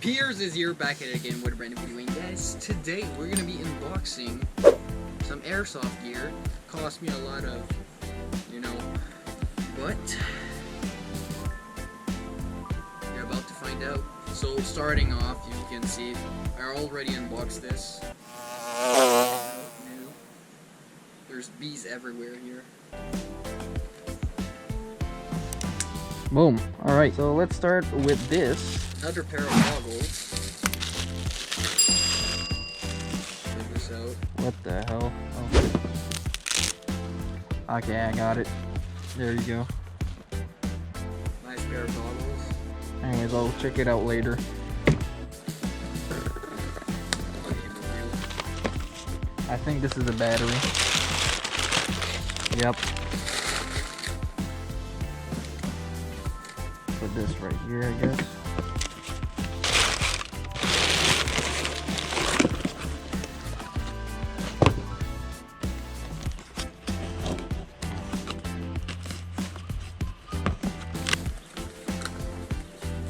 Piers is here back at it again with a brand new video. And guys, today we're gonna be unboxing some airsoft gear. Cost me a lot of, but you're about to find out. So starting off, you can see I already unboxed this. There's bees everywhere here. Boom. Alright, so let's start with this. Another pair of goggles. Check this out. What the hell? Oh. Okay, I got it. There you go. Nice pair of goggles. Anyways, I'll check it out later. I think this is a battery. Yep. Put this right here, I guess.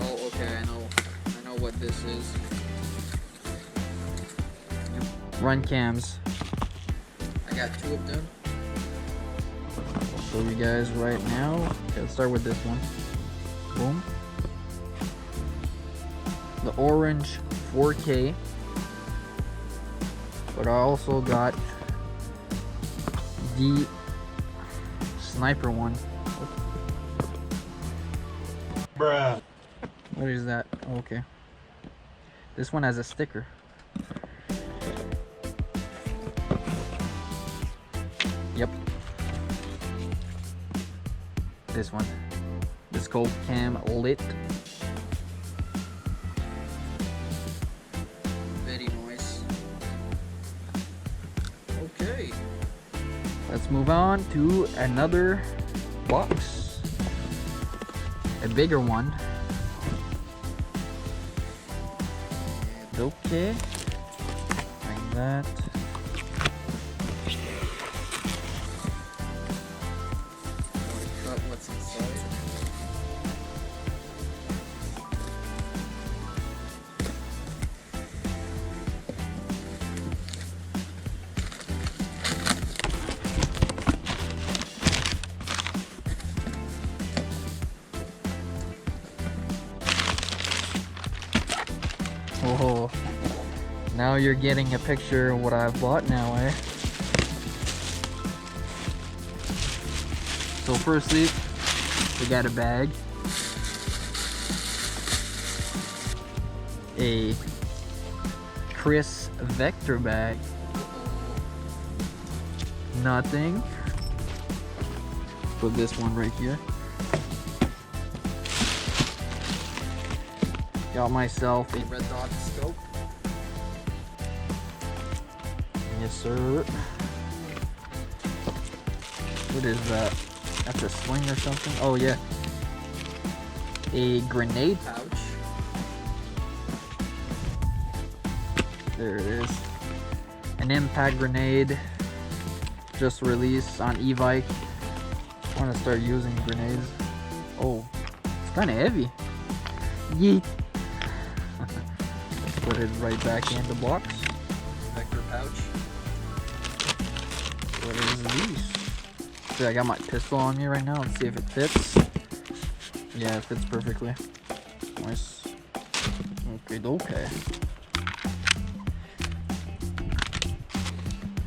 Oh, okay, I know what this is. Run cams. I got 2 of them. I'll show you guys right now. Okay, let's start with this one. Boom. The orange 4K. But I also got the sniper one. Bruh. What is that? Okay. This one has a sticker. Yep. This one. The scope cam lit. Very nice. Okay. Let's move on to another box. A bigger one. Okay. Like that. Cut what's inside. Oh, now you're getting a picture of what I've bought now, eh? So firstly, we got a bag. A Chris Vector bag. Nothing. Put this one right here. Got myself a Red dot scope. Yes, sir. What is that? That's a sling or something? Oh, yeah. A grenade pouch. There it is. An impact grenade. Just released on e-bike. I want to start using grenades. Oh, it's kind of heavy. Yeet. Put it right back in the box. Vector pouch. What is these? See, I got my pistol on me right now. Let's see if it fits. Yeah, it fits perfectly. Nice. Okay.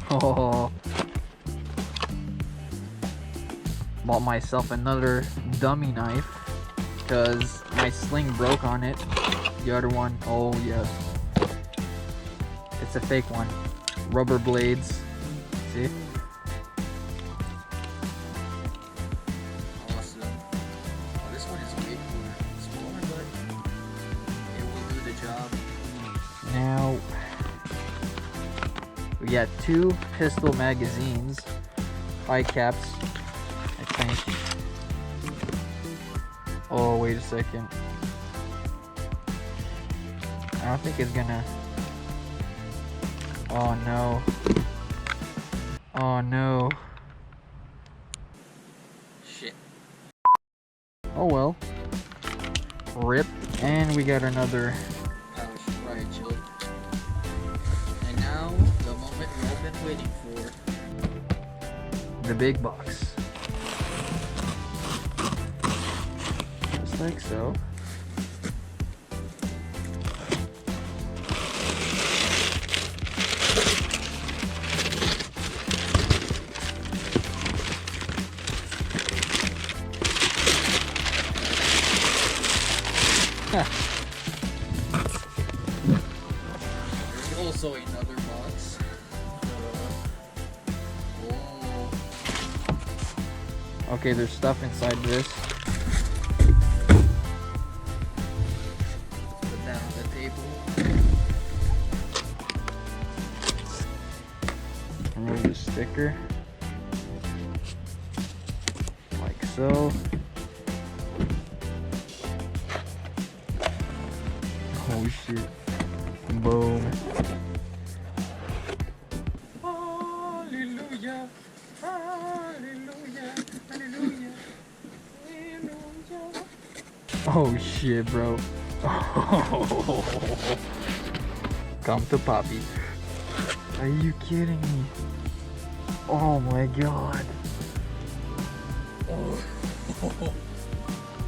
Oh. Bought myself another dummy knife because my sling broke on it. The other one, oh yes. It's a fake one. Rubber blades. See? Awesome. Oh, this one is way cooler. Smaller, but it will do the job. Now we got 2 pistol magazines, high caps, I think. Oh, wait a second. I don't think it's gonna. Oh no. Oh no. Shit. Oh well. Rip. And we got another Alright, chill. And now, the moment we've all been waiting for. The big box. Just like so. There's also another box. Oh. Okay, there's stuff inside this. Put that on the table. Remove the sticker. Like so. Oh shit. Boom. Hallelujah. Hallelujah. Hallelujah. Hallelujah. Oh shit, bro. Come to Poppy. Are you kidding me? Oh my god.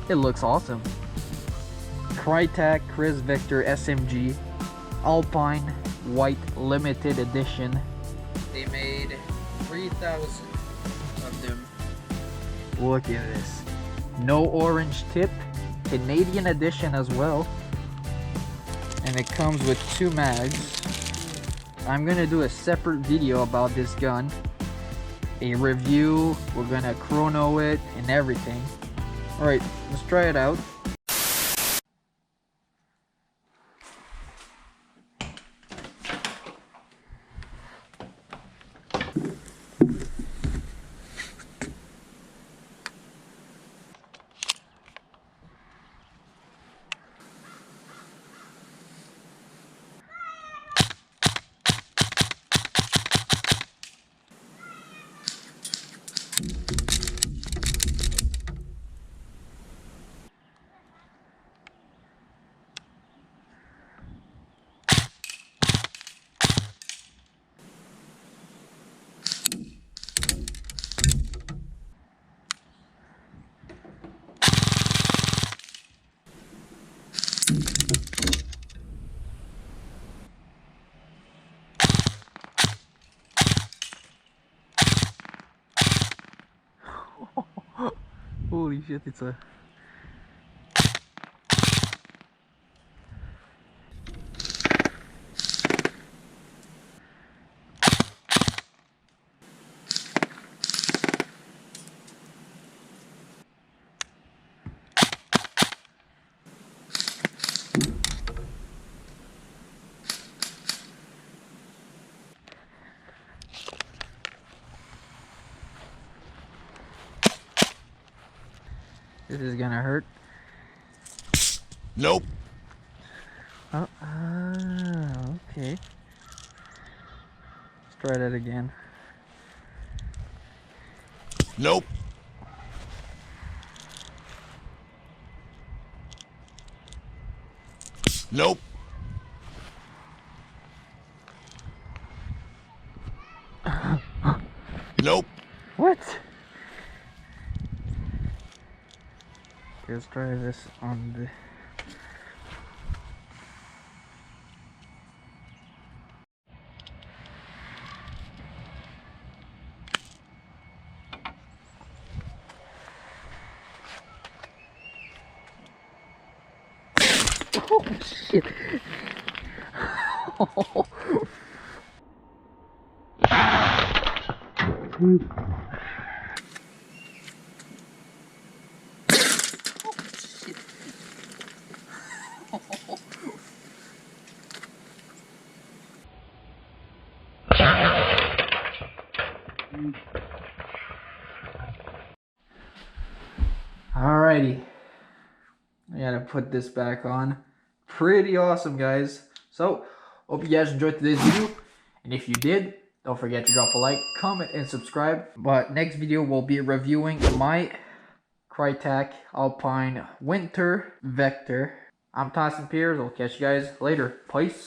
It looks awesome. Crytek Chris Victor SMG Alpine White Limited Edition. They made 3,000 of them. Look at this. No orange tip. Canadian edition as well. And it comes with 2 mags. I'm gonna do a separate video about this gun. A review. We're gonna chrono it and everything. Alright, let's try it out. Holy shit, it's a... This is gonna hurt. Nope. Oh, okay. Let's try that again. Nope. Nope. Nope. What? Okay, let's try this on the... Oh shit! Alrighty, I gotta put this back on. Pretty awesome, guys. So, hope you guys enjoyed today's video, and if you did, don't forget to drop a like, comment, and subscribe. But next video, we'll be reviewing my Crytek Alpine Winter Vector I'm Tyson Piers. I'll catch you guys later. Peace.